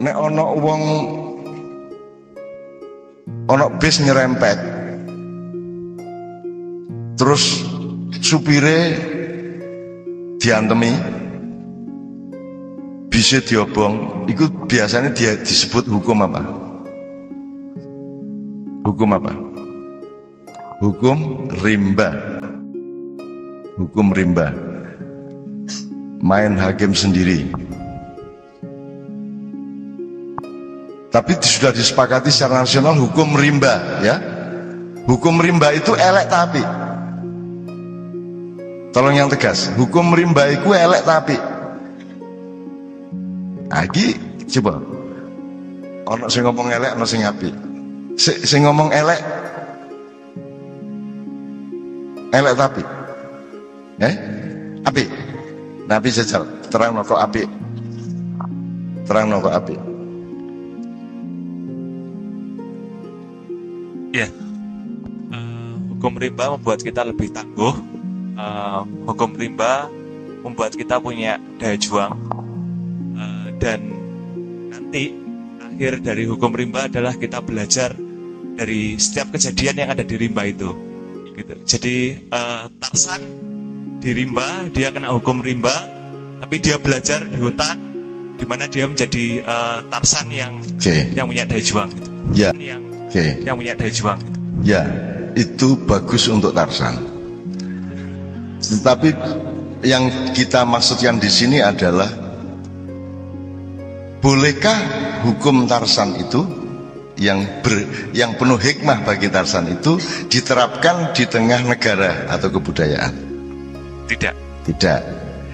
nek ono bis nyerempet, terus supire diantemi, bisa diobong, itu biasanya dia disebut hukum apa? Hukum apa? Hukum rimba. Hukum rimba. Main hakim sendiri. Tapi sudah disepakati secara nasional hukum rimba, ya. Hukum rimba itu elek tapi. Tolong yang tegas. Hukum rimba itu elek tapi. Lagi coba. Ono sing ngomong elek, ono sing apik. Sing ngomong elek. Elek tapi. Apik. Nabi jajal terang kok apik. Terang kok apik. Ya, hukum rimba membuat kita lebih tangguh. Hukum rimba membuat kita punya daya juang. Dan nanti akhir dari hukum rimba adalah kita belajar dari setiap kejadian yang ada di rimba itu. Gitu. Jadi Tarsan di rimba, dia kena hukum rimba, tapi dia belajar di hutan, di mana dia menjadi Tarsan yang punya daya juang. Gitu. Ya. Yang punya daya juang. Ya, itu bagus untuk Tarsan. Tetapi yang kita maksudkan di sini adalah, bolehkah hukum Tarsan itu yang penuh hikmah bagi Tarsan itu diterapkan di tengah negara atau kebudayaan? Tidak.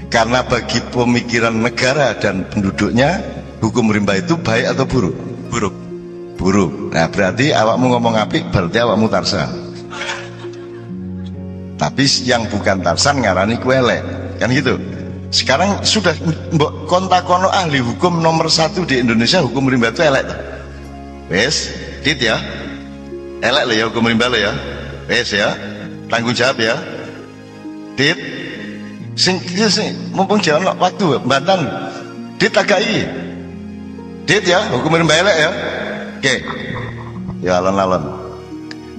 Karena bagi pemikiran negara dan penduduknya, hukum rimba itu baik atau buruk? Buruk. Nah, berarti awakmu ngomong apik, berarti awakmu Tarsan. Tapi yang bukan Tarsan ngarani kuelek, kan gitu. Sekarang sudah mbok kontakono ahli hukum nomor 1 di Indonesia, hukum rimba itu elek. Wes, dit ya. Elek lo ya hukum rimba lo ya. Wes ya. Tanggung jawab ya. Dit. Sing mumpung jalan waktu bantan. Dit agai. Dit ya, hukum rimba elek ya. Oke, ya alon-alon.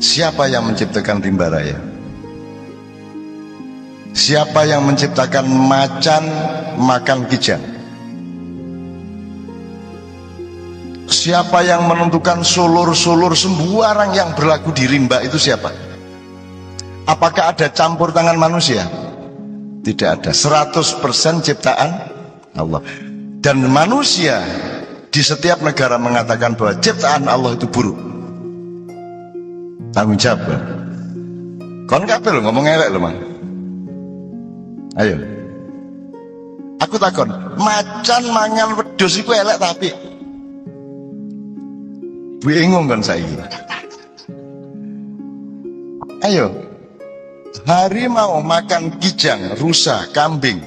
Siapa yang menciptakan rimba raya? Siapa yang menciptakan macan makan kijang? Siapa yang menentukan sulur-sulur sembarang yang berlaku di rimba itu siapa? Apakah ada campur tangan manusia? Tidak ada. 100% ciptaan Allah. Dan manusia di setiap negara mengatakan bahwa ciptaan Allah itu buruk. Tanggung jawab kan? Kon kabeh lho ngomong elek lho, Mang. Ayo. Aku takon, macan mangan wedhus iku elek tapi. Bingung kan saiki. Ayo. Harimau makan kijang, rusa, kambing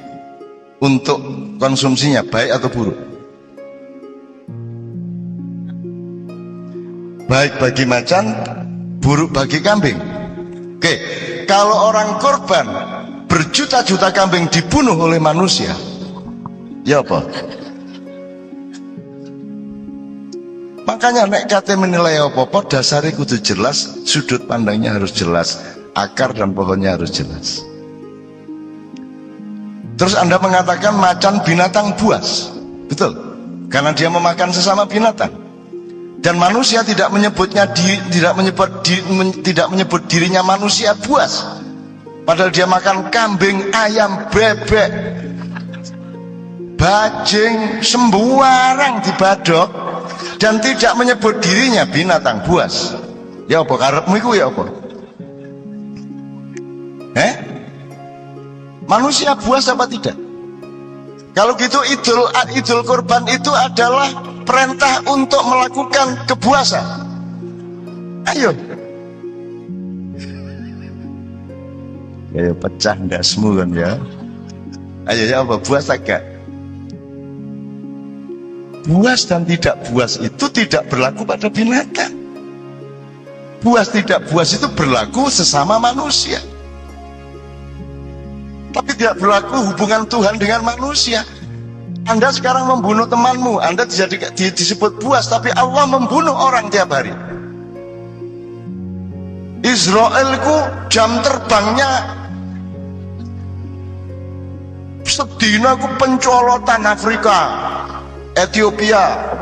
untuk konsumsinya baik atau buruk? Baik bagi macan, buruk bagi kambing. Oke, kalau orang korban berjuta-juta kambing dibunuh oleh manusia, ya apa? Makanya nek kate menilai apa-apa dasarnya kudu jelas, sudut pandangnya harus jelas, akar dan pohonnya harus jelas. Terus Anda mengatakan macan binatang buas, betul? Karena dia memakan sesama binatang. Dan manusia tidak menyebut dirinya manusia buas. Padahal dia makan kambing, ayam, bebek, bajing, sembarang dibadok, dan tidak menyebut dirinya binatang buas. Ya apa karepmu iku ya apa? Manusia buas apa tidak? Kalau gitu idul kurban itu adalah perintah untuk melakukan kebuasan. Ayo. Ayo pecah ndasmu kan ya. Ayo ya apa buas agak? Buas dan tidak buas itu tidak berlaku pada binatang. Buas tidak buas itu berlaku sesama manusia. Tapi tidak berlaku hubungan Tuhan dengan manusia. Anda sekarang membunuh temanmu, Anda disebut buas, tapi Allah membunuh orang tiap hari. Israelku jam terbangnya sedina ku pencolotan Afrika, Ethiopia,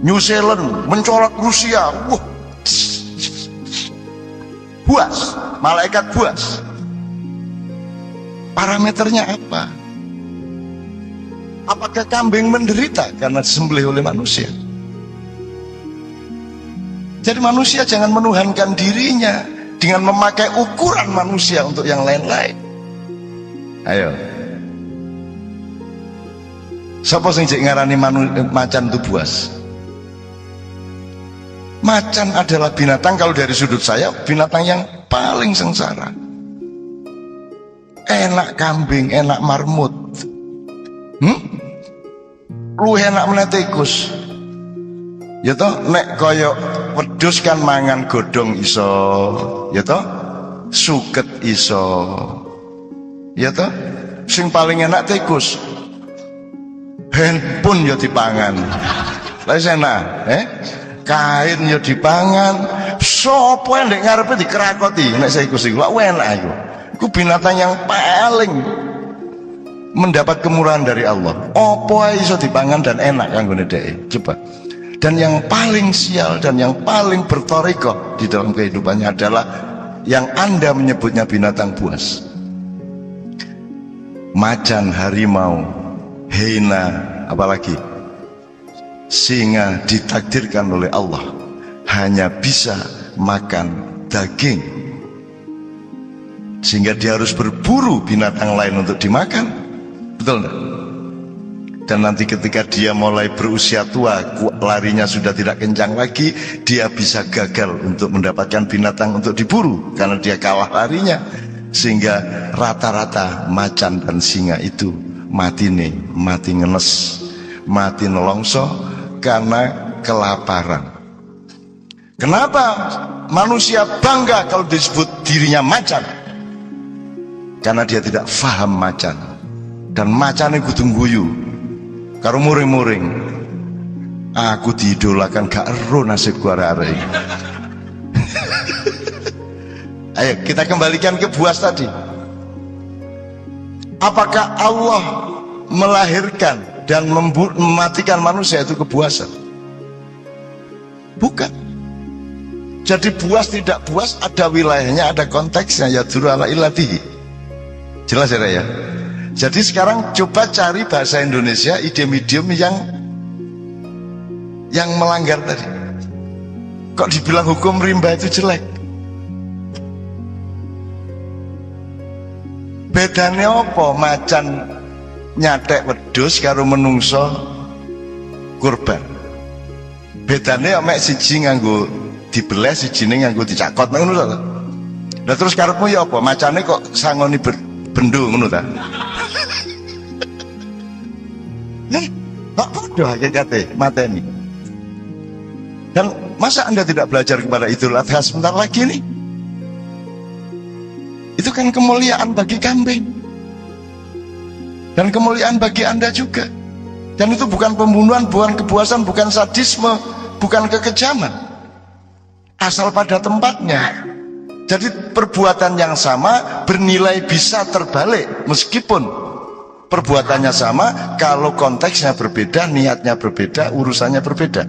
New Zealand, mencolot Rusia. Wah, buas, malaikat buas. Parameternya apa? Apakah kambing menderita karena disembelih oleh manusia? Jadi manusia jangan menuhankan dirinya dengan memakai ukuran manusia untuk yang lain-lain. Ayo. Siapa sing cek ngarani macan itu buas? Macan adalah binatang, kalau dari sudut saya, binatang yang paling sengsara. Enak kambing, enak marmut. Lu enak meneh tikus. Ya toh, nek koyok wedhus kan mangan godhong iso, ya toh, suket iso, ya toh, sing paling enak tikus. Handphone ya dipangan. Lah enak, kain ya dipangan. Sopo yang ndek ngarepe dikerakoti nek tikus iku enak iku. Iku binatang yang paling mendapat kemurahan dari Allah. Opo iso dipangan dan enak kanggone dhek. Coba. Dan yang paling sial dan yang paling bertorikoh di dalam kehidupannya adalah yang Anda menyebutnya binatang buas. Macan, harimau, hyena, apalagi singa ditakdirkan oleh Allah hanya bisa makan daging, sehingga dia harus berburu binatang lain untuk dimakan. Betul enggak? Dan nanti ketika dia mulai berusia tua, larinya sudah tidak kencang lagi, dia bisa gagal untuk mendapatkan binatang untuk diburu karena dia kalah larinya. Sehingga rata-rata macan dan singa itu mati ngenes, mati nelongso karena kelaparan. Kenapa manusia bangga kalau disebut dirinya macan? Karena dia tidak faham macan. Dan macan itu kudu guyu karo muring-muring. Aku diidolakan gak ero nasibku arek-arek. Ayo kita kembalikan ke buas tadi. Apakah Allah melahirkan dan mematikan manusia itu kebuasan? Bukan. Jadi buas tidak buas ada wilayahnya, ada konteksnya, ya duru ala ilatihi. Jelas ya? Jadi sekarang coba cari bahasa Indonesia idiom-idiom yang melanggar tadi. Kok dibilang hukum rimba itu jelek? Bedanya apa macan nyatek wedhus karo menungso kurban? Bedanya mek siji nganggo dibelah, sijine nganggo dicakot ngono to. Lah terus karepmu ya apa? Macane kok sangoni bendo ngono ta? Kok podo hakikate mateni. Dan masa Anda tidak belajar kepada Idul Adha sebentar lagi nih? Itu kan kemuliaan bagi kambing. Dan kemuliaan bagi Anda juga. Dan itu bukan pembunuhan, bukan kebuasan, bukan sadisme, bukan kekejaman. Asal pada tempatnya. Jadi perbuatan yang sama bernilai bisa terbalik meskipun perbuatannya sama, kalau konteksnya berbeda, niatnya berbeda, urusannya berbeda.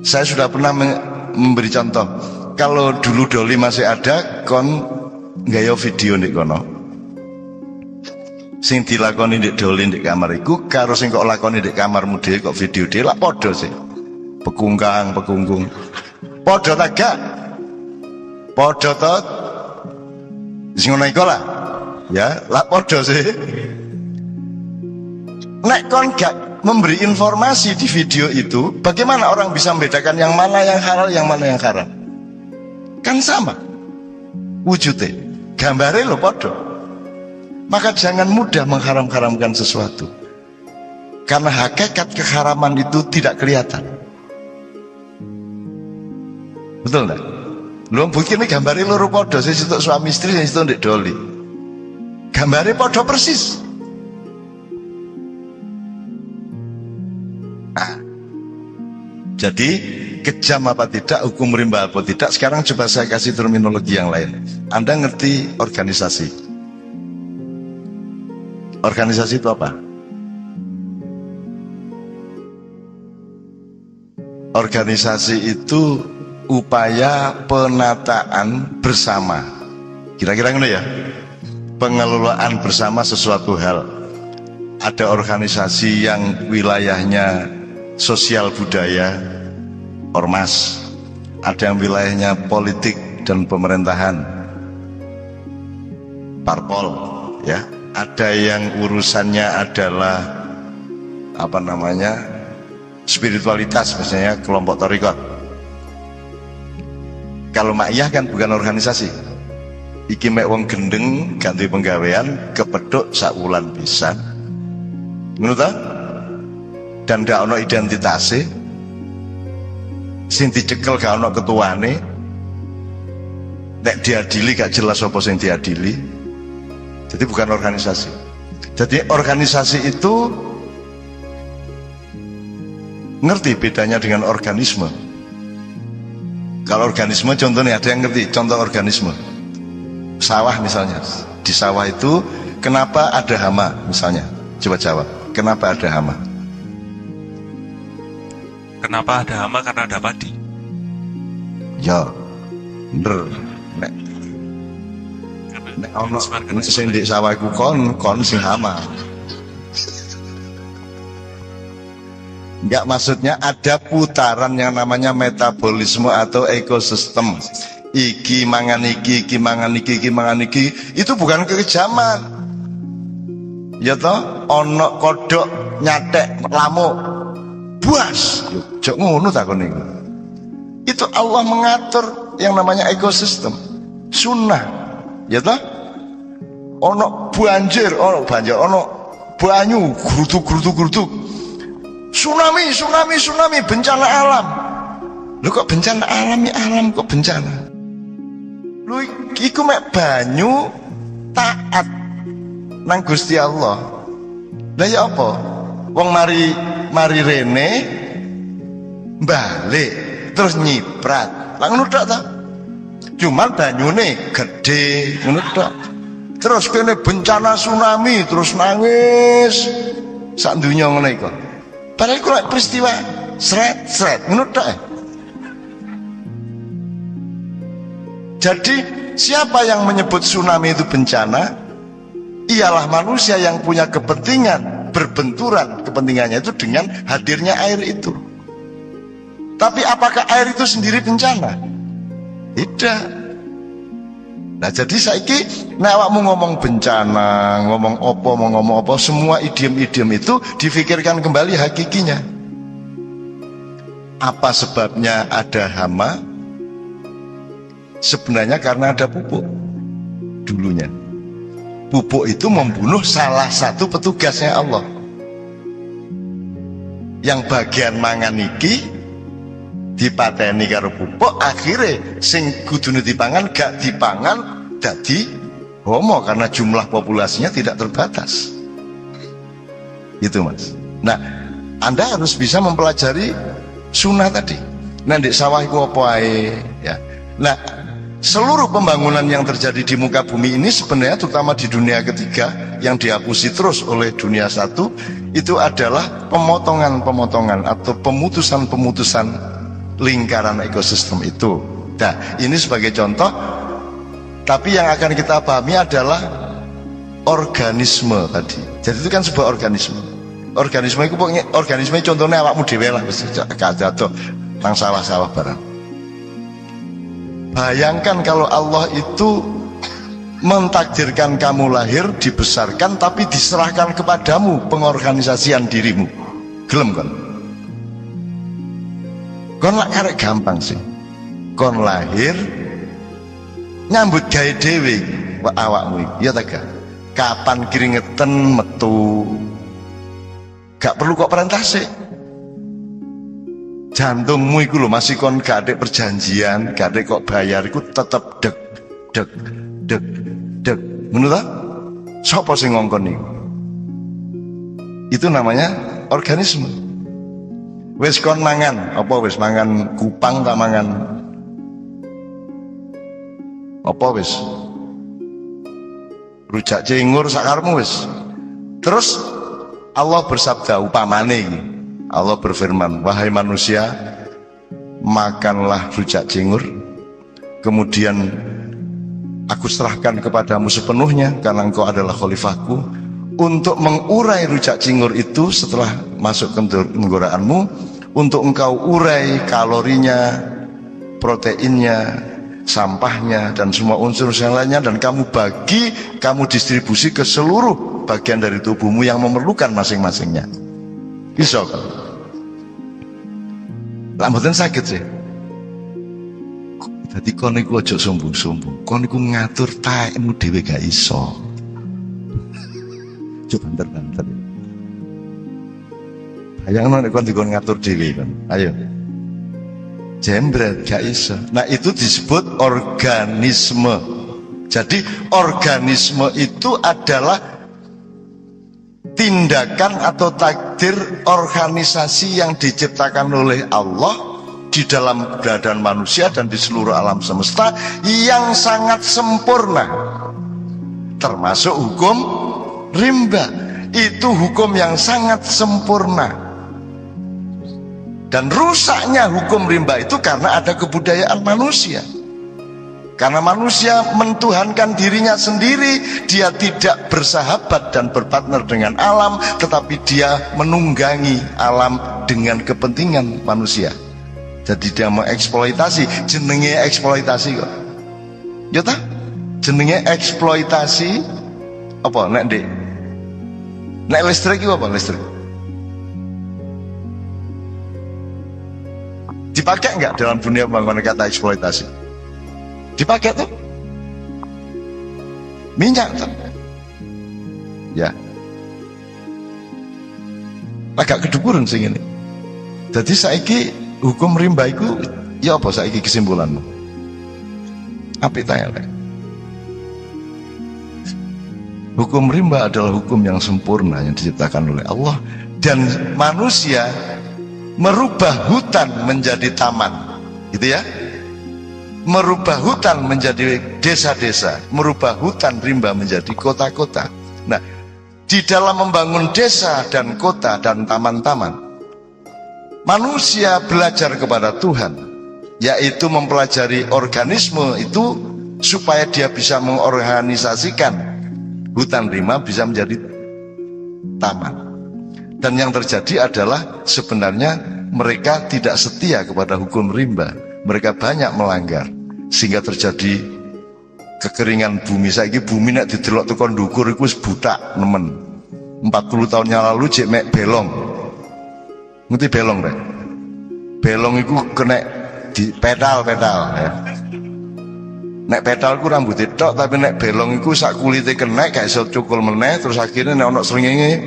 Saya sudah pernah memberi contoh. Kalau dulu Doli masih ada, kon gaya video ndek kono. Sing dilakoni ndek Doli ndek kamar iku karo sing kok lakoni ndek kamarmu dhewe kok video dhewe lak padha sih. Pekunggung. Padha ta gak? Padha to. Sing ngono iku lah. Ya, lak padha sih. Nek kon gak memberi informasi di video itu, bagaimana orang bisa membedakan yang mana yang halal, yang mana yang haram? Kan sama wujudnya, gambarnya lo podo. Maka jangan mudah mengharam-haramkan sesuatu, karena hakikat keharaman itu tidak kelihatan. Betul enggak? Lo begini gambarnya lo podo, saya situ suami istri, saya situ ndek Doli. Gambarnya podo persis. Nah, jadi kejam apa tidak, hukum rimba apa tidak. Sekarang coba saya kasih terminologi yang lain. Anda ngerti organisasi? Organisasi itu apa? Organisasi itu upaya penataan bersama. Kira-kira gitu ya. Pengelolaan bersama sesuatu hal. Ada organisasi yang wilayahnya sosial budaya, ormas. Ada yang wilayahnya politik dan pemerintahan, parpol, ya. Ada yang urusannya adalah spiritualitas, misalnya kelompok thariqat. Kalau makyah kan bukan organisasi. Iki mek wong gendeng ganti penggawean kepedhuk sakulan pisan. Ngono ta? Dan gak ono identitase. Sing dicekel gak ono ketuane. Nek diadili gak jelas apa sing diadili. Jadi bukan organisasi. Jadi organisasi itu ngerti bedanya dengan organisme. Kalau organisme contohnya ada yang ngerti contoh organisme. Sawah misalnya. Di sawah itu kenapa ada hama misalnya? Coba jawab. Kenapa ada hama? Kenapa ada hama? Karena ada padi. Ya, bener. Nek ono sing di sawah iku kon sing hama. Enggak, maksudnya ada putaran yang namanya metabolisme atau ekosistem. Iki mangan iki, iki mangan iki, iki mangan iki. Itu bukan kekejaman. Ya toh, ono kodok nyatek lamuk. Buas. Jok ngono takon niku. Itu Allah mengatur yang namanya ekosistem. Sunnah. Ya toh? Ono banjir, ono banyu, geruduk. Tsunami, bencana alam. Lu kok bencana alam kok bencana? Lu iku mek banyu taat nang Gusti Allah. Lah ya apa? Wong mari rene balik terus nyiprat. Lah ngono tok ta? Cuman banyune gede ngono tok. Terus kene bencana tsunami terus nangis sak dunya ngono iku. Padahal iku peristiwa sret ngono tok. Jadi siapa yang menyebut tsunami itu bencana? Ialah manusia yang punya kepentingan, berbenturan kepentingannya itu dengan hadirnya air itu. Tapi apakah air itu sendiri bencana? Tidak. Nah jadi saiki nek awakmu ngomong bencana, ngomong apa, semua idiom-idiom itu difikirkan kembali hakikinya. Apa sebabnya ada hama? Sebenarnya karena ada pupuk dulunya. Pupuk itu membunuh salah satu petugasnya Allah. Yang bagian mangan iki dipateni karo pupuk, akhirnya sing kudune dipangan gak dipangan dadi homo karena jumlah populasinya tidak terbatas. Itu Mas. Nah, Anda harus bisa mempelajari sunnah tadi. Nah, di sawah iku apa ae ya. Nah, seluruh pembangunan yang terjadi di muka bumi ini sebenarnya terutama di dunia ketiga yang dihapusi terus oleh dunia satu itu adalah pemotongan atau pemutusan lingkaran ekosistem itu. Nah, ini sebagai contoh. Tapi yang akan kita pahami adalah organisme tadi. Jadi itu kan sebuah organisme. Organisme itu pokoknya organisme contohnya awakmu dhewe lah wis jatuh nang sawah-sawah barang. Bayangkan kalau Allah itu mentakdirkan kamu lahir, dibesarkan, tapi diserahkan kepadamu pengorganisasian dirimu. Gelem kan? Kon lak karek gampang sih. Kon lahir nyambut gawe dhewe awakmu iki. Ya ta gak? Kapan keringetan metu. Gak perlu kok perintah sih. Jantungmu iku lho masih kon gak ada perjanjian, gak ada kok bayar iku tetep deg. Ngono ta? Sapa sing ngongkon niku? Itu namanya organisme. Wis kon mangan, apa wis mangan kupang ta mangan apa wis? Rujak cingur sakarmu wis. Terus Allah bersabda upamane iki. Allah berfirman, "Wahai manusia, makanlah rujak cingur, kemudian aku serahkan kepadamu sepenuhnya karena engkau adalah khalifahku untuk mengurai rujak cingur itu setelah masuk ke tenggorokanmu, untuk engkau urai kalorinya, proteinnya, sampahnya, dan semua unsur yang lainnya, dan kamu bagi, kamu distribusi ke seluruh bagian dari tubuhmu yang memerlukan masing-masingnya." Iso kan? Lah mboten sakit sih. Jadi kon niku aja sombong-sombong. Kon niku ngatur taekmu dhewe gak iso. Coba banter-banter. Bayangno nek kon dikon ngatur dhewe kan. Ayo. Jembret gak iso. Nah, itu disebut organisme. Jadi organisme itu adalah tindakan atau takdir organisasi yang diciptakan oleh Allah di dalam keadaan manusia dan di seluruh alam semesta yang sangat sempurna, termasuk hukum rimba. Itu hukum yang sangat sempurna. Dan rusaknya hukum rimba itu karena ada kebudayaan manusia. Karena manusia mentuhankan dirinya sendiri, dia tidak bersahabat dan berpartner dengan alam, tetapi dia menunggangi alam dengan kepentingan manusia. Jadi dia mengeksploitasi, jenenge eksploitasi kok. Ya ta? Jenenge eksploitasi apa nek Dik? Nek listrik itu apa listrik? Dipakai enggak dalam dunia pembangunan kata eksploitasi? Dipakai tuh minyak tuh, ya agak kedukuran sing ini. Jadi saiki hukum rimba itu ya apa saiki kesimpulanmu? Apik ta elek? Hukum rimba adalah hukum yang sempurna yang diciptakan oleh Allah, dan manusia merubah hutan menjadi taman, gitu ya. Merubah hutan menjadi desa-desa, merubah hutan rimba menjadi kota-kota. Nah, di dalam membangun desa dan kota dan taman-taman, manusia belajar kepada Tuhan, yaitu mempelajari organisme itu supaya dia bisa mengorganisasikan hutan rimba bisa menjadi taman. Dan yang terjadi adalah sebenarnya mereka tidak setia kepada hukum rimba. Mereka banyak melanggar, sehingga terjadi kekeringan bumi. Saiki bumi nek didelok tekan ndukur iku wis butak nemen. 40 tahun yang lalu jek mek belong. Ngerti belong rek? Belong iku kena di pedal-pedal ya. Nek pedal ku rambutnya tok, tapi nek belong iku sak kulite kena gak iso cukul meneh, terus akhirnya nek ono srengenge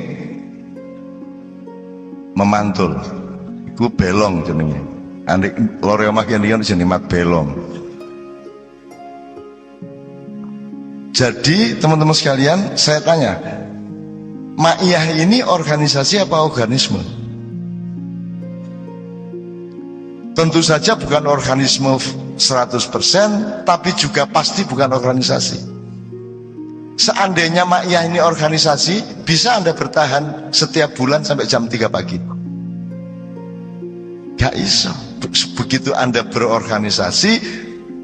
memantul. Iku belong jenenge. Andek lore omah kian jenenge mat belong. Jadi teman-teman sekalian, saya tanya, Ma'iyah ini organisasi apa organisme? Tentu saja bukan organisme 100%, tapi juga pasti bukan organisasi. Seandainya Ma'iyah ini organisasi, bisa Anda bertahan setiap bulan sampai jam 3 pagi? Gak iso. Begitu Anda berorganisasi,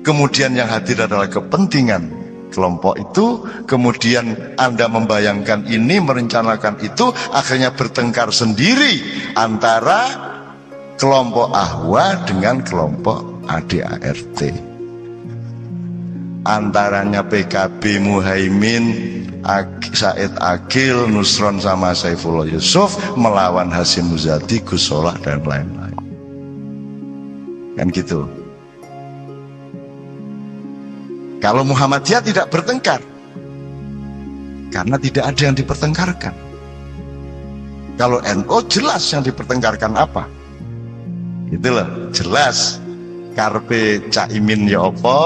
kemudian yang hadir adalah kepentingan kelompok itu, kemudian Anda membayangkan ini, merencanakan itu, akhirnya bertengkar sendiri antara kelompok Ahwa dengan kelompok ADART. Antaranya PKB Muhaimin, Said Akil, Nusron sama Saifullah Yusuf melawan Hasyim Muzadi, Gus Solah dan lain-lain. Kan gitu. Kalau Muhammadiyah tidak bertengkar, karena tidak ada yang dipertengkarkan. Kalau NU jelas yang dipertengkarkan apa? Itulah jelas. Karpe Caimin ya apa?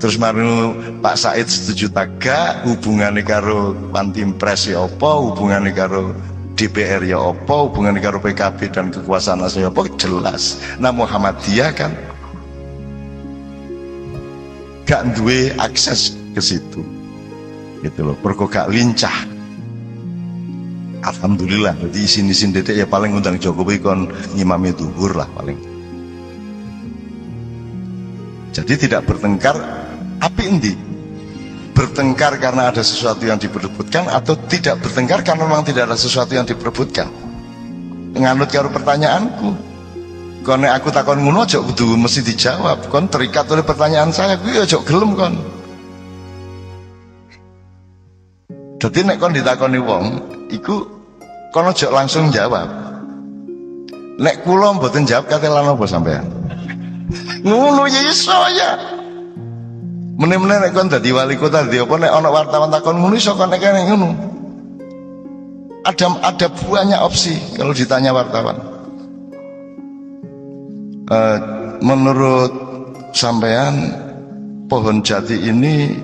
Terus maru Pak Said setuju tagak, hubungannya karo Pantimpres ya apa? Hubungannya karo DPR ya apa, hubungan karo PKB dan kekuasaan asal ya apa, jelas. Nah Muhammadiyah kan gak duwe akses ke situ gitu loh, pergo gak lincah. Alhamdulillah, jadi isin-isin detik ya paling undang Jokowi kon ngimami duhur lah paling. Jadi tidak bertengkar, api endi? Bertengkar karena ada sesuatu yang diperebutkan, atau tidak bertengkar karena memang tidak ada sesuatu yang diperebutkan. Nganut karo pertanyaanku. Kon nek aku takon ngono aja kudu mesti dijawab. Kon terikat oleh pertanyaan saya, kuwi aja gelem kon. Dadi nek kon ditakoni wong, iku kon aja langsung jawab. Nek kula mboten jawab kate lan apa sampean? Ngono ya iso ya. Meneh-meneh nek kon dadi wali kota dadi apa nek ana wartawan takon ngono iso kon nek kene ngono. Ada banyak opsi kalau ditanya wartawan. Menurut sampean pohon jati ini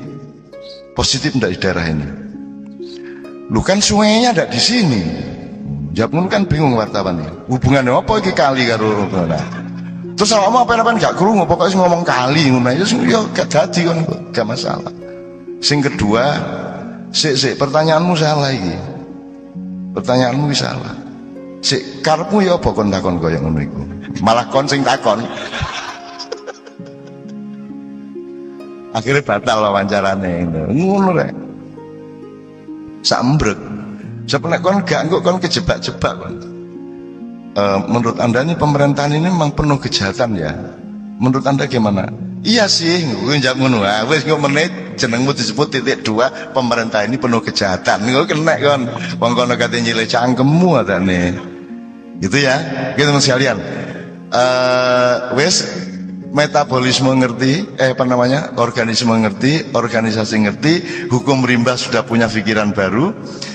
positif enggak di daerah ini? Lu kan sungainya ada di sini. Jawab kan bingung wartawan ini. Hubungannya apa iki kali karo terus sama apa-apa gak krungu, pokoknya ngomong kali ngono ya gak dadi kan, gak masalah. Sing kedua, sik pertanyaanmu salah iki. Pertanyaanmu salah. Sik karepmu ya apa kon takon koyo ngono iku. Malah kon sing takon. Akhirnya batal wawancarane ngono rek. Sambrek. Sepenek kon gak engko kon kejebak-jebak kon. Menurut Anda ini pemerintahan ini memang penuh kejahatan ya? Menurut Anda gimana? Iya sih, gue jawab ngono. Wes kok menit jenengmu disebut titik 2, pemerintah ini penuh kejahatan. Gue kena kan, wong kono kate nyilih cangkemmu atane. Gitu ya, gitu teman sekalian. Wes metabolisme ngerti, organisme ngerti, organisasi ngerti, hukum rimba sudah punya pikiran baru.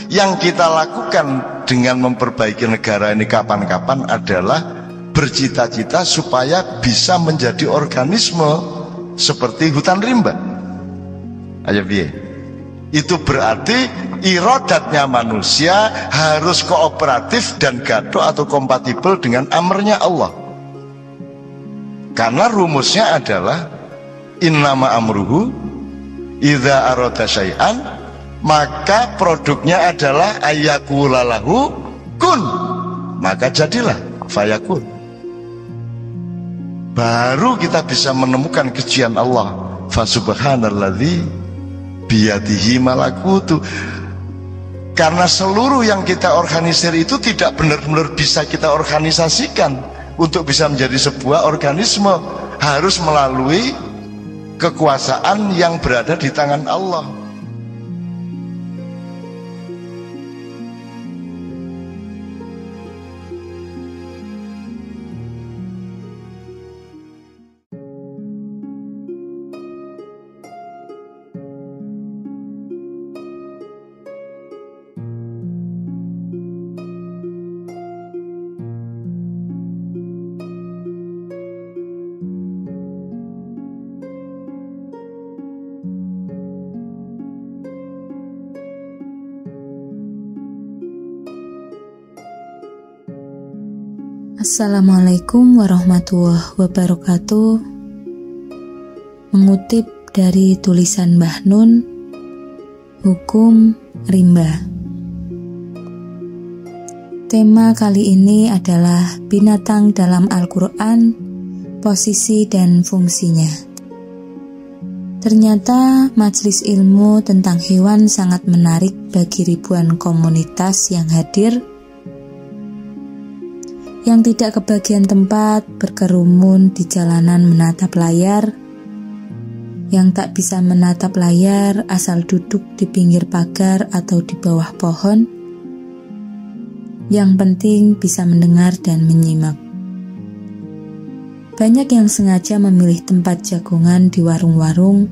Yang kita lakukan dengan memperbaiki negara ini kapan-kapan adalah bercita-cita supaya bisa menjadi organisme seperti hutan rimba. Ayo piye? Itu berarti iradatnya manusia harus kooperatif dan gaduh atau kompatibel dengan amrnya Allah. Karena rumusnya adalah innama amruhu idza arada syai'an, maka produknya adalah ayyakulalahu kun, maka jadilah fayakun. Baru kita bisa menemukan kejian Allah. Fasubhanalladzi biyadihi malakutu. Karena seluruh yang kita organisir itu tidak benar-benar bisa kita organisasikan. Untuk bisa menjadi sebuah organisme harus melalui kekuasaan yang berada di tangan Allah. Assalamualaikum warahmatullahi wabarakatuh. Mengutip dari tulisan Mbah Nun, Hukum Rimba. Tema kali ini adalah binatang dalam Al-Quran, posisi dan fungsinya. Ternyata majelis ilmu tentang hewan sangat menarik bagi ribuan komunitas yang hadir, yang tidak kebagian tempat berkerumun di jalanan menatap layar, yang tak bisa menatap layar asal duduk di pinggir pagar atau di bawah pohon, yang penting bisa mendengar dan menyimak. Banyak yang sengaja memilih tempat jagongan di warung-warung,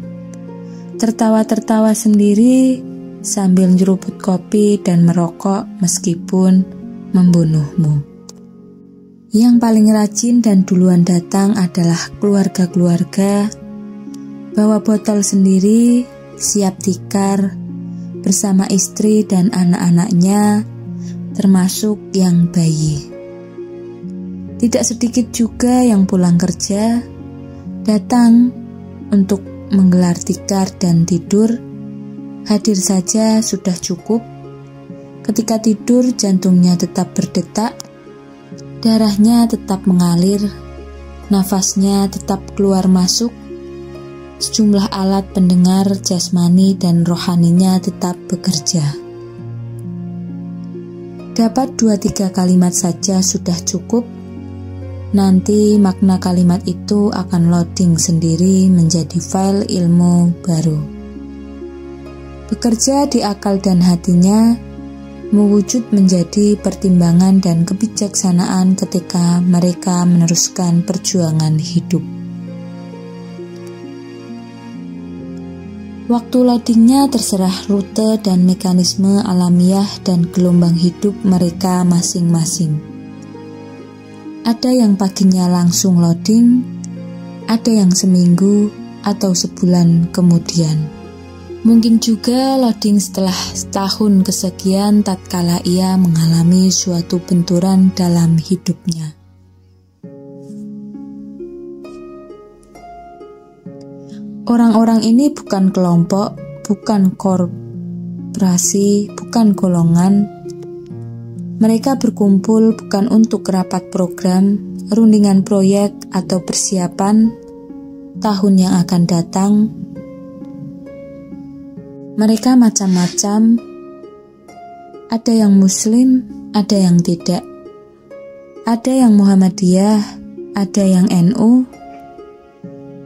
tertawa-tertawa sendiri sambil nyeruput kopi dan merokok meskipun membunuhmu. Yang paling rajin dan duluan datang adalah keluarga-keluarga, bawa botol sendiri, siap tikar, bersama istri dan anak-anaknya, termasuk yang bayi. Tidak sedikit juga yang pulang kerja, datang untuk menggelar tikar dan tidur. Hadir saja sudah cukup. Ketika tidur, jantungnya tetap berdetak, darahnya tetap mengalir, nafasnya tetap keluar masuk. Sejumlah alat pendengar jasmani dan rohaninya tetap bekerja. Dapat 2-3 kalimat saja sudah cukup. Nanti makna kalimat itu akan loading sendiri menjadi file ilmu baru. Bekerja di akal dan hatinya, mewujud menjadi pertimbangan dan kebijaksanaan ketika mereka meneruskan perjuangan hidup. Waktu loadingnya terserah rute dan mekanisme alamiah dan gelombang hidup mereka masing-masing. Ada yang paginya langsung loading, ada yang seminggu atau sebulan kemudian. Mungkin juga loading setelah setahun kesekian tatkala ia mengalami suatu benturan dalam hidupnya. Orang-orang ini bukan kelompok, bukan korporasi, bukan golongan. Mereka berkumpul bukan untuk rapat program, rundingan proyek, atau persiapan tahun yang akan datang. Mereka macam-macam, ada yang Muslim, ada yang tidak, ada yang Muhammadiyah, ada yang NU.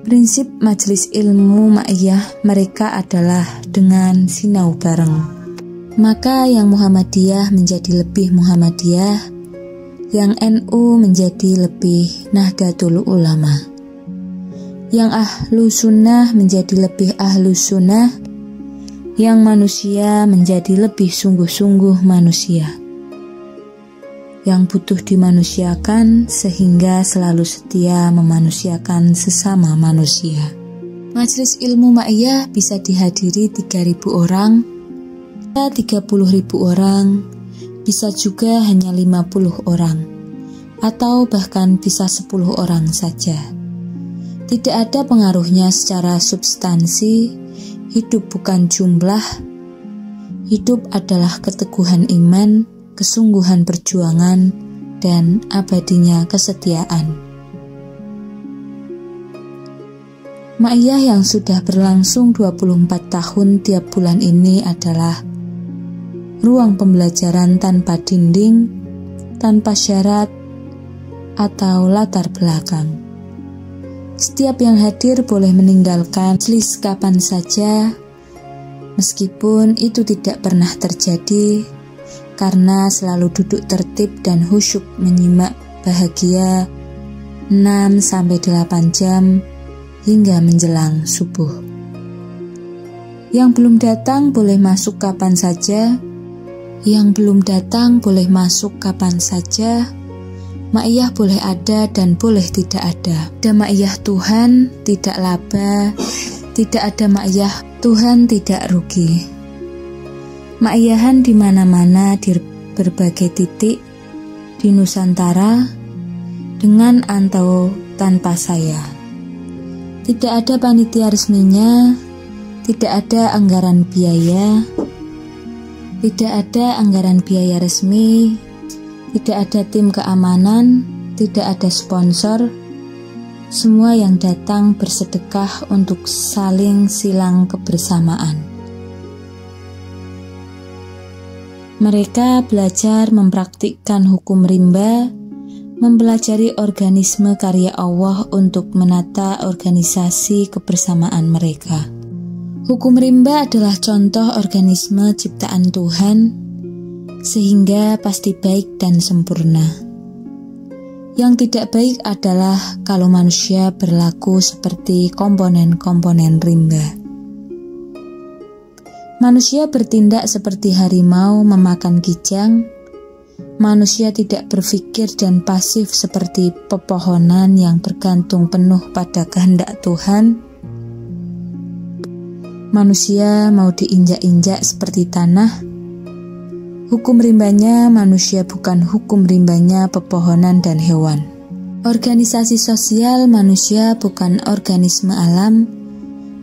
Prinsip majelis ilmu ma'iyah mereka adalah dengan sinau bareng. Maka yang Muhammadiyah menjadi lebih Muhammadiyah, yang NU menjadi lebih Nahdlatul Ulama, yang Ahlu Sunnah menjadi lebih Ahlu Sunnah, yang manusia menjadi lebih sungguh-sungguh manusia, yang butuh dimanusiakan sehingga selalu setia memanusiakan sesama manusia. Majelis ilmu ma'iyah bisa dihadiri 3.000 orang, 30.000 orang, bisa juga hanya 50 orang, atau bahkan bisa 10 orang saja. Tidak ada pengaruhnya secara substansi. Hidup bukan jumlah, hidup adalah keteguhan iman, kesungguhan perjuangan, dan abadinya kesetiaan. Ma'iyah yang sudah berlangsung 24 tahun tiap bulan ini adalah ruang pembelajaran tanpa dinding, tanpa syarat, atau latar belakang. Setiap yang hadir boleh meninggalkan majelis kapan saja, meskipun itu tidak pernah terjadi, karena selalu duduk tertib dan khusyuk menyimak bahagia 6-8 jam hingga menjelang subuh. Yang belum datang boleh masuk kapan saja, yang belum datang boleh masuk kapan saja. Ma'iyah boleh ada dan boleh tidak ada. Ada ma'iyah Tuhan, tidak laba. Tidak ada ma'iyah Tuhan, tidak rugi. Ma'iyahan di mana-mana di berbagai titik di Nusantara, dengan atau tanpa saya. Tidak ada panitia resminya, tidak ada anggaran biaya, tidak ada anggaran biaya resmi, tidak ada tim keamanan, tidak ada sponsor. Semua yang datang bersedekah untuk saling silang kebersamaan. Mereka belajar mempraktikkan hukum rimba, mempelajari organisme karya Allah untuk menata organisasi kebersamaan mereka. Hukum rimba adalah contoh organisme ciptaan Tuhan, sehingga pasti baik dan sempurna. Yang tidak baik adalah kalau manusia berlaku seperti komponen-komponen rimba. Manusia bertindak seperti harimau memakan kijang. Manusia tidak berpikir dan pasif seperti pepohonan yang bergantung penuh pada kehendak Tuhan. Manusia mau diinjak-injak seperti tanah. Hukum rimbanya manusia bukan hukum rimbanya pepohonan dan hewan. Organisasi sosial manusia bukan organisme alam,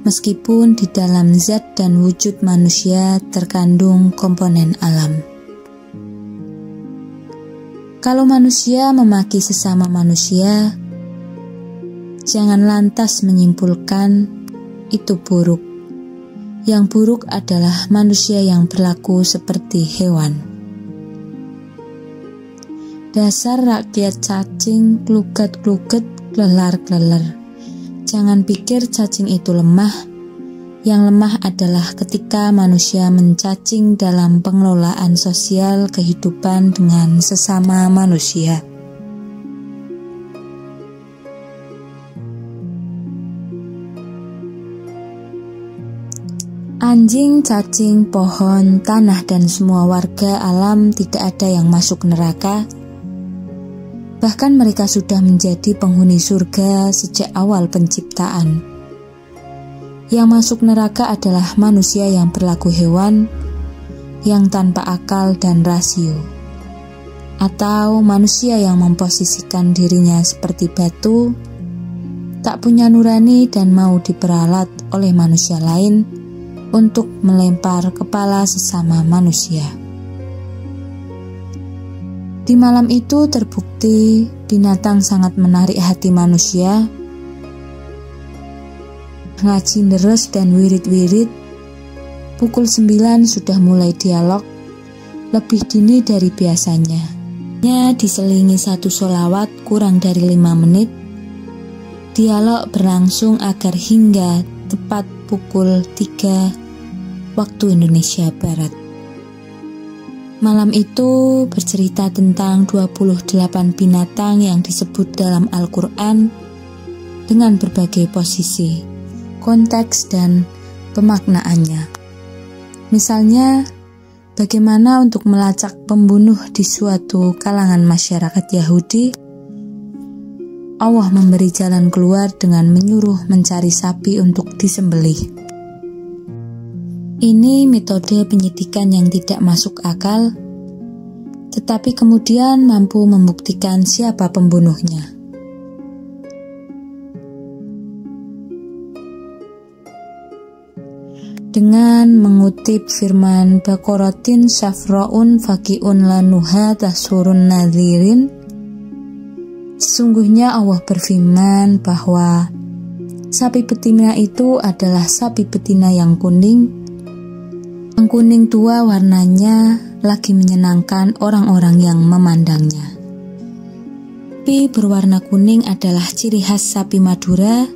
meskipun di dalam zat dan wujud manusia terkandung komponen alam. Kalau manusia memaki sesama manusia, jangan lantas menyimpulkan itu buruk. Yang buruk adalah manusia yang berlaku seperti hewan. Dasar rakyat cacing, kluget-kluget, glelar-gleler. Jangan pikir cacing itu lemah. Yang lemah adalah ketika manusia mencacing dalam pengelolaan sosial kehidupan dengan sesama manusia. Anjing, cacing, pohon, tanah, dan semua warga alam tidak ada yang masuk neraka. Bahkan mereka sudah menjadi penghuni surga sejak awal penciptaan. Yang masuk neraka adalah manusia yang berlaku hewan, yang tanpa akal dan rasio. Atau manusia yang memposisikan dirinya seperti batu, tak punya nurani dan mau diperalat oleh manusia lain untuk melempar kepala sesama manusia. Di malam itu terbukti binatang sangat menarik hati manusia. Ngaji deres dan wirid-wirid. Pukul 9 sudah mulai dialog, lebih dini dari biasanya. Diselingi satu sholawat kurang dari 5 menit. Dialog berlangsung agar hingga tepat pukul 3 waktu Indonesia Barat. Malam itu bercerita tentang 28 binatang yang disebut dalam Al-Quran dengan berbagai posisi, konteks, dan pemaknaannya. Misalnya, bagaimana untuk melacak pembunuh di suatu kalangan masyarakat Yahudi, Allah memberi jalan keluar dengan menyuruh mencari sapi untuk disembelih. Ini metode penyidikan yang tidak masuk akal, tetapi kemudian mampu membuktikan siapa pembunuhnya. Dengan mengutip firman Baqaratin syafra'un faqi'un lanuha tahsurun nadhirin, sesungguhnya Allah berfirman bahwa sapi betina itu adalah sapi betina yang kuning. Yang kuning tua warnanya lagi menyenangkan orang-orang yang memandangnya. Sapi berwarna kuning adalah ciri khas sapi Madura,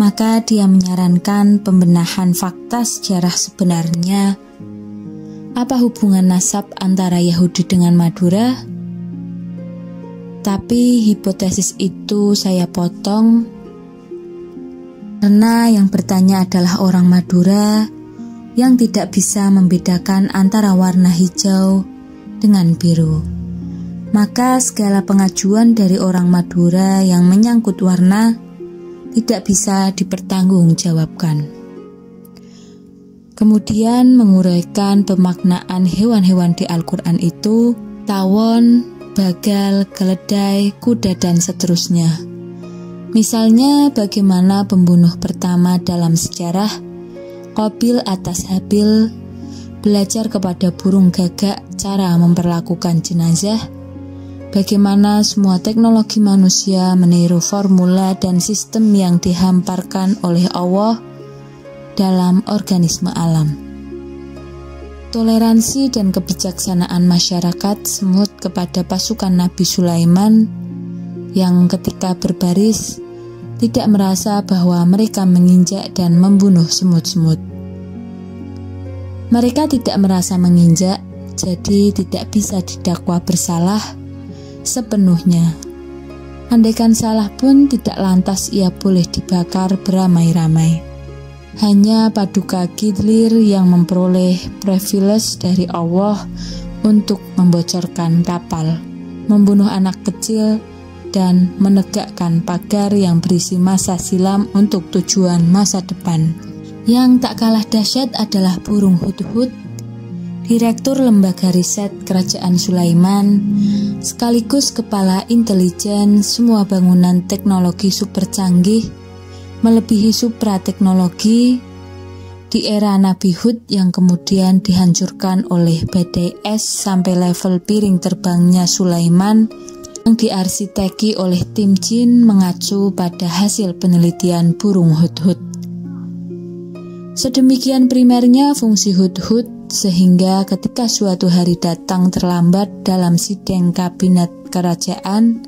maka dia menyarankan pembenahan fakta sejarah sebenarnya. Apa hubungan nasab antara Yahudi dengan Madura? Tapi hipotesis itu saya potong karena yang bertanya adalah orang Madura yang tidak bisa membedakan antara warna hijau dengan biru. Maka segala pengajuan dari orang Madura yang menyangkut warna tidak bisa dipertanggungjawabkan. Kemudian menguraikan pemaknaan hewan-hewan di Al-Quran itu, tawon, bagal, keledai, kuda, dan seterusnya. Misalnya bagaimana pembunuh pertama dalam sejarah, Qabil atas Habil, belajar kepada burung gagak cara memperlakukan jenazah, bagaimana semua teknologi manusia meniru formula dan sistem yang dihamparkan oleh Allah dalam organisme alam. Toleransi dan kebijaksanaan masyarakat semut kepada pasukan Nabi Sulaiman yang ketika berbaris tidak merasa bahwa mereka menginjak dan membunuh semut-semut. Mereka tidak merasa menginjak, jadi tidak bisa didakwa bersalah sepenuhnya. Andaikan salah pun tidak lantas ia boleh dibakar beramai-ramai. Hanya Paduka Gidlir yang memperoleh privilege dari Allah untuk membocorkan kapal, membunuh anak kecil, dan menegakkan pagar yang berisi masa silam untuk tujuan masa depan. Yang tak kalah dahsyat adalah burung hudhud. Di Direktur Lembaga Riset Kerajaan Sulaiman, sekaligus Kepala Intelijen semua bangunan teknologi super canggih, melebihi supra-teknologi di era Nabi Hud yang kemudian dihancurkan oleh badai es sampai level piring terbangnya Sulaiman yang diarsiteki oleh tim jin mengacu pada hasil penelitian burung hudhud. Sedemikian primernya fungsi hudhud sehingga ketika suatu hari datang terlambat dalam sidang kabinet kerajaan,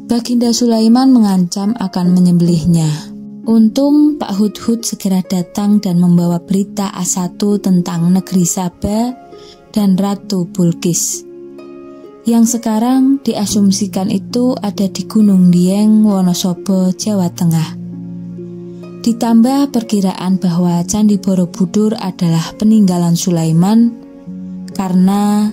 Baginda Sulaiman mengancam akan menyembelihnya. Untung Pak Hudhud segera datang dan membawa berita A1 tentang negeri Saba dan Ratu Bulqis, yang sekarang diasumsikan itu ada di Gunung Dieng, Wonosobo, Jawa Tengah. Ditambah perkiraan bahwa Candi Borobudur adalah peninggalan Sulaiman karena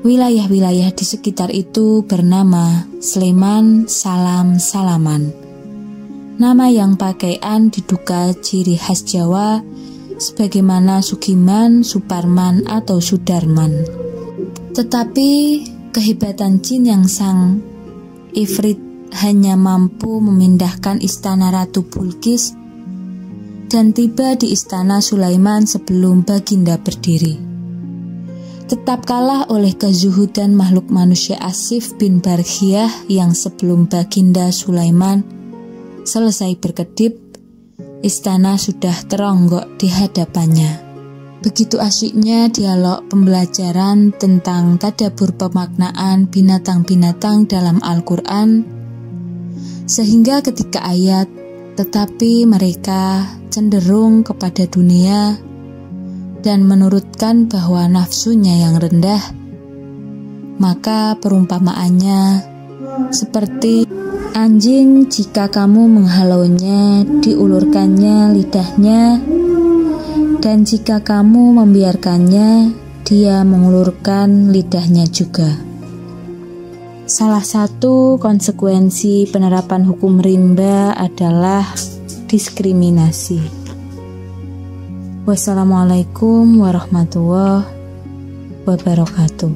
wilayah-wilayah di sekitar itu bernama Sleman, Salam, Salaman. Nama yang pakaian diduga ciri khas Jawa sebagaimana Sugiman, Suparman, atau Sudarman. Tetapi kehebatan jin yang sang Ifrit hanya mampu memindahkan istana Ratu Bulqis dan tiba di istana Sulaiman sebelum Baginda berdiri. Tetap kalah oleh kezuhudan makhluk manusia Asif bin Barkhiyah yang sebelum Baginda Sulaiman selesai berkedip, istana sudah teronggok di hadapannya. Begitu asyiknya dialog pembelajaran tentang tadabbur pemaknaan binatang-binatang dalam Al-Quran, sehingga ketika ayat, tetapi mereka cenderung kepada dunia dan menurutkan bahwa nafsunya yang rendah, maka perumpamaannya seperti anjing jika kamu menghalaunya, diulurkannya lidahnya, dan jika kamu membiarkannya, dia mengulurkan lidahnya juga. Salah satu konsekuensi penerapan hukum rimba adalah diskriminasi. Wassalamualaikum warahmatullahi wabarakatuh.